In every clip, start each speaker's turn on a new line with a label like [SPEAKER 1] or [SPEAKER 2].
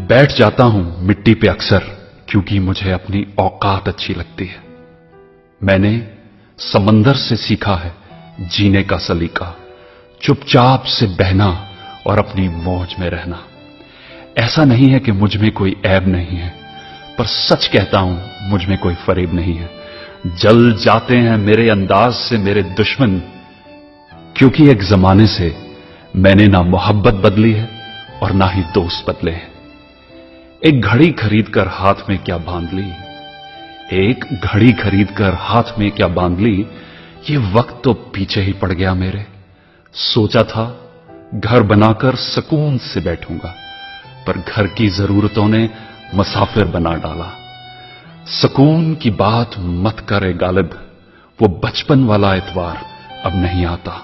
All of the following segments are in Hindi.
[SPEAKER 1] बैठ जाता हूं मिट्टी पे अक्सर, क्योंकि मुझे अपनी औकात अच्छी लगती है। मैंने समंदर से सीखा है जीने का सलीका, चुपचाप से बहना और अपनी मौज में रहना। ऐसा नहीं है कि मुझ में कोई ऐब नहीं है, पर सच कहता हूं मुझ में कोई फरेब नहीं है। जल जाते हैं मेरे अंदाज से मेरे दुश्मन, क्योंकि एक जमाने से मैंने ना मोहब्बत बदली है और ना ही दोस्त बदले हैं। एक घड़ी खरीदकर हाथ में क्या बांध ली, एक घड़ी खरीदकर हाथ में क्या बांध ली, ये वक्त तो पीछे ही पड़ गया मेरे। सोचा था घर बनाकर सुकून से बैठूंगा, पर घर की जरूरतों ने मुसाफिर बना डाला। सुकून की बात मत करे गालिब, वो बचपन वाला एतवार अब नहीं आता।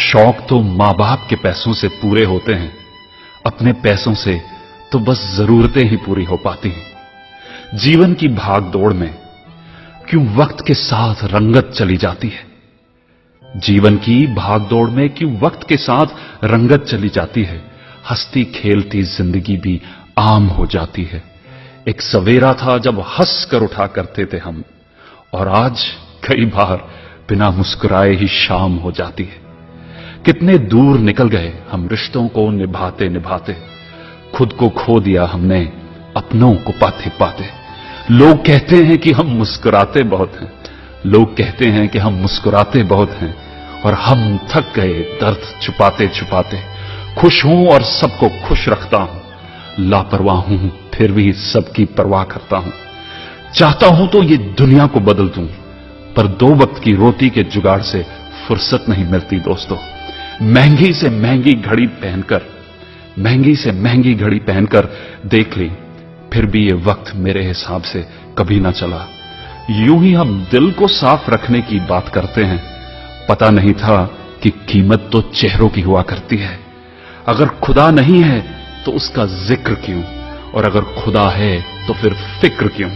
[SPEAKER 1] शौक तो मां बाप के पैसों से पूरे होते हैं, अपने पैसों से तो बस जरूरतें ही पूरी हो पाती हैं। जीवन की भाग दौड़ में क्यों वक्त के साथ रंगत चली जाती है, जीवन की भाग दौड़ में क्यों वक्त के साथ रंगत चली जाती है। हंसती खेलती जिंदगी भी आम हो जाती है। एक सवेरा था जब हंस कर उठा करते थे हम, और आज कई बार बिना मुस्कुराए ही शाम हो जाती है। कितने दूर निकल गए हम रिश्तों को निभाते निभाते, खुद को खो दिया हमने अपनों को पाते पाते। लोग कहते हैं कि हम मुस्कुराते बहुत हैं, लोग कहते हैं कि हम मुस्कुराते बहुत हैं, और हम थक गए दर्द छुपाते छुपाते। खुश हूं और सबको खुश रखता हूं, लापरवाह हूं फिर भी सबकी परवाह करता हूं। चाहता हूं तो ये दुनिया को बदल दूं, पर 2 वक्त की रोटी के जुगाड़ से फुर्सत नहीं मिलती दोस्तों। महंगी से महंगी घड़ी पहनकर, महंगी से महंगी घड़ी पहनकर देख ली, फिर भी ये वक्त मेरे हिसाब से कभी ना चला। यूं ही हम दिल को साफ रखने की बात करते हैं, पता नहीं था कि कीमत तो चेहरों की हुआ करती है। अगर खुदा नहीं है तो उसका जिक्र क्यों, और अगर खुदा है तो फिर फिक्र क्यों।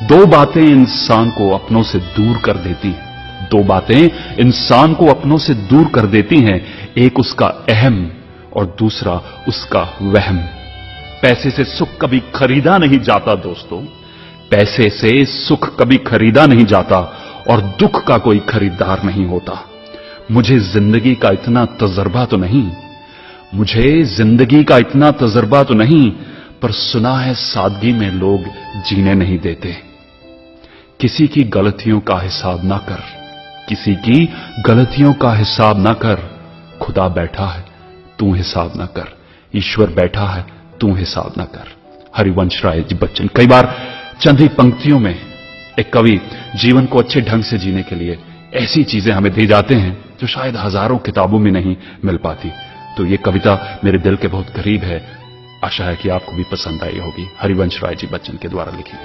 [SPEAKER 1] 2 बातें इंसान को अपनों से दूर कर देती हैं, 2 बातें इंसान को अपनों से दूर कर देती हैं। एक उसका अहम और दूसरा उसका वहम। पैसे से सुख कभी खरीदा नहीं जाता दोस्तों, पैसे से सुख कभी खरीदा नहीं जाता, और दुख का कोई खरीदार नहीं होता। मुझे जिंदगी का इतना तजर्बा तो नहीं, मुझे जिंदगी का इतना तजर्बा तो नहीं, पर सुना है सादगी में लोग जीने नहीं देते। किसी की गलतियों का हिसाब ना कर, किसी की गलतियों का हिसाब ना कर। खुदा बैठा है तू हिसाब ना कर, ईश्वर बैठा है तू हिसाब ना कर। हरिवंश राय जी बच्चन। कई बार चंद ही पंक्तियों में एक कवि जीवन को अच्छे ढंग से जीने के लिए ऐसी चीजें हमें दे जाते हैं जो शायद हजारों किताबों में नहीं मिल पाती। तो ये कविता मेरे दिल के बहुत करीब है, आशा है कि आपको भी पसंद आई होगी। हरिवंश राय जी बच्चन के द्वारा लिखी।